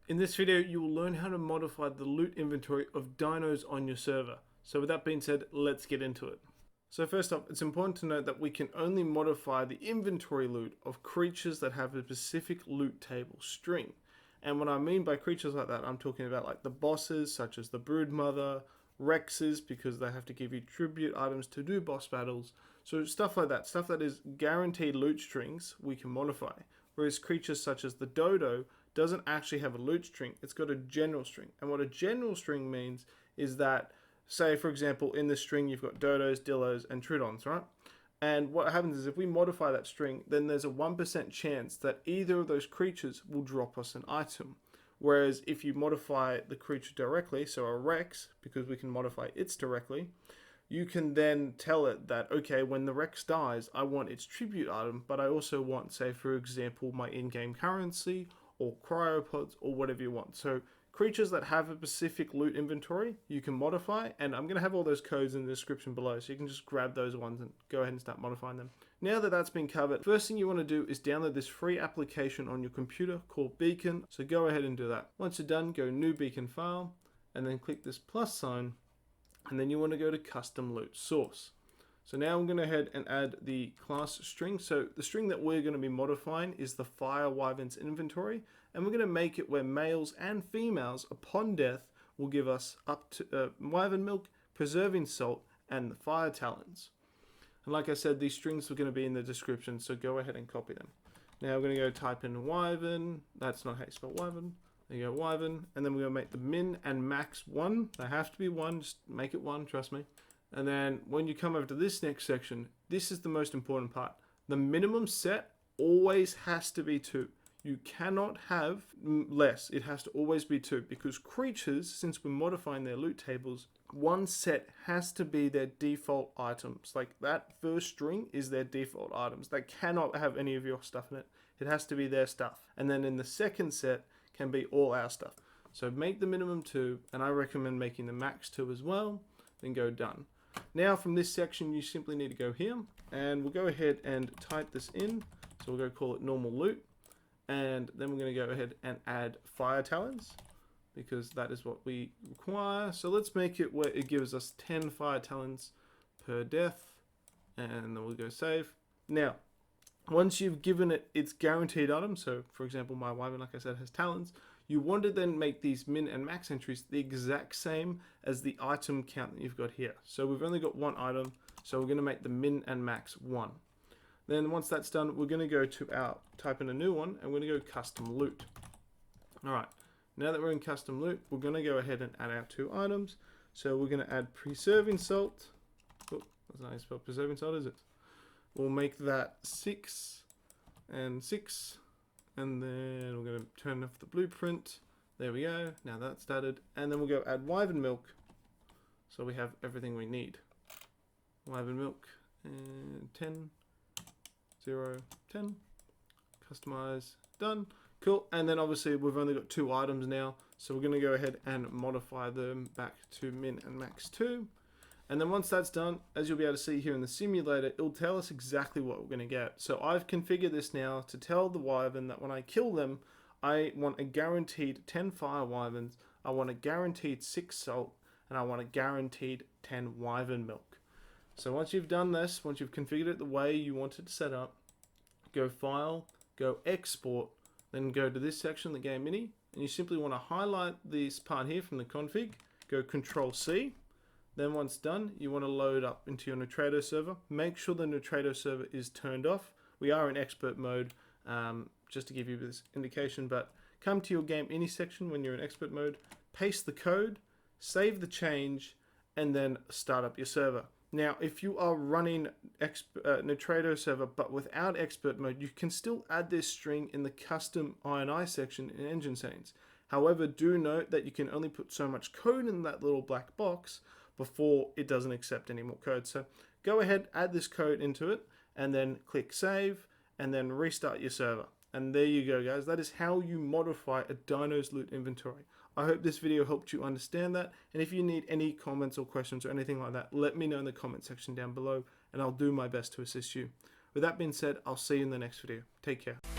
In this video, you will learn how to modify the loot inventory of dinos on your server. So with that being said, let's get into it. So first up, it's important to note that we can only modify the inventory loot of creatures that have a specific loot table string. And what I mean by creatures like that, I'm talking about like the bosses, such as the Broodmother, Rexes, because they have to give you tribute items to do boss battles. So stuff like that, stuff that is guaranteed loot strings, we can modify. Whereas creatures such as the Dodo doesn't actually have a loot string, it's got a general string. And what a general string means is that, say for example, in the string you've got Dodos, Dillos, and Tridons, right? And what happens is if we modify that string, then there's a 1% chance that either of those creatures will drop us an item. Whereas if you modify the creature directly, so a Rex, because we can modify its directly, you can then tell it that, okay, when the Rex dies, I want its tribute item, but I also want, say for example, my in-game currency, or cryopods, or whatever you want. So creatures that have a specific loot inventory, you can modify, and I'm going to have all those codes in the description below, so you can just grab those ones and go ahead and start modifying them. Now that that's been covered, first thing you want to do is download this free application on your computer called Beacon, so go ahead and do that. Once you're done, go New Beacon File, and then click this plus sign, and then you want to go to Custom Loot Source. So now I'm going to go ahead and add the class string. So the string that we're going to be modifying is the Fire Wyvern's inventory, and we're going to make it where males and females upon death will give us up to Wyvern milk, preserving salt, and the fire talons. And like I said, these strings are going to be in the description, so go ahead and copy them. Now we're going to go type in Wyvern. That's not how you spell Wyvern. There you go, Wyvern, and then we're going to make the min and max 1. They have to be 1. Just make it 1. Trust me. And then when you come over to this next section, this is the most important part. The minimum set always has to be 2. You cannot have less. It has to always be 2, because creatures, since we're modifying their loot tables, one set has to be their default items. Like that first string is their default items. They cannot have any of your stuff in it. It has to be their stuff. And then in the second set can be all our stuff. So make the minimum 2, and I recommend making the max 2 as well. Then go done. Now from this section you simply need to go here, and we'll go ahead and type this in. So we'll go call it normal loot, and then we're going to go ahead and add fire talons, because that is what we require. So let's make it where it gives us 10 fire talons per death, and then we'll go save. Now once you've given it its guaranteed item, so for example my Wyvern, like I said, has talons, you want to then make these min and max entries the exact same as the item count that you've got here. So we've only got one item, so we're going to make the min and max 1. Then once that's done, we're going to go to our, type in a new one, and we're going to go custom loot. Alright, now that we're in custom loot, we're going to go ahead and add our 2 items. So we're going to add preserving salt. Oh, that's not how you spell preserving salt, is it? We'll make that 6 and 6. And then we're going to turn off the blueprint. There we go. Now that's started. And then we'll go add Wyvern milk. So we have everything we need. Wyvern milk. And 10. 0. 10. Customize. Done. Cool. And then obviously we've only got 2 items now. So we're going to go ahead and modify them back to min and max 2. And then once that's done, as you'll be able to see here in the simulator, it'll tell us exactly what we're going to get. So I've configured this now to tell the Wyvern that when I kill them, I want a guaranteed 10 fire Wyverns, I want a guaranteed 6 salt, and I want a guaranteed 10 Wyvern milk. So once you've done this, once you've configured it the way you want it set up, go File, go Export, then go to this section, the Game Mini, and you simply want to highlight this part here from the config, go Control C. Then once done, you want to load up into your Nitrado server. Make sure the Nitrado server is turned off. We are in expert mode, just to give you this indication, but come to your game any section when you're in expert mode, paste the code, save the change, and then start up your server. Now, if you are running Nitrado server but without expert mode, you can still add this string in the custom INI section in engine settings. However, do note that you can only put so much code in that little black box before it doesn't accept any more code. So go ahead, add this code into it, and then click save, and then restart your server. And there you go, guys. That is how you modify a Dino's loot inventory. I hope this video helped you understand that, and if you need any comments or questions or anything like that, let me know in the comment section down below, and I'll do my best to assist you. With that being said, I'll see you in the next video. Take care.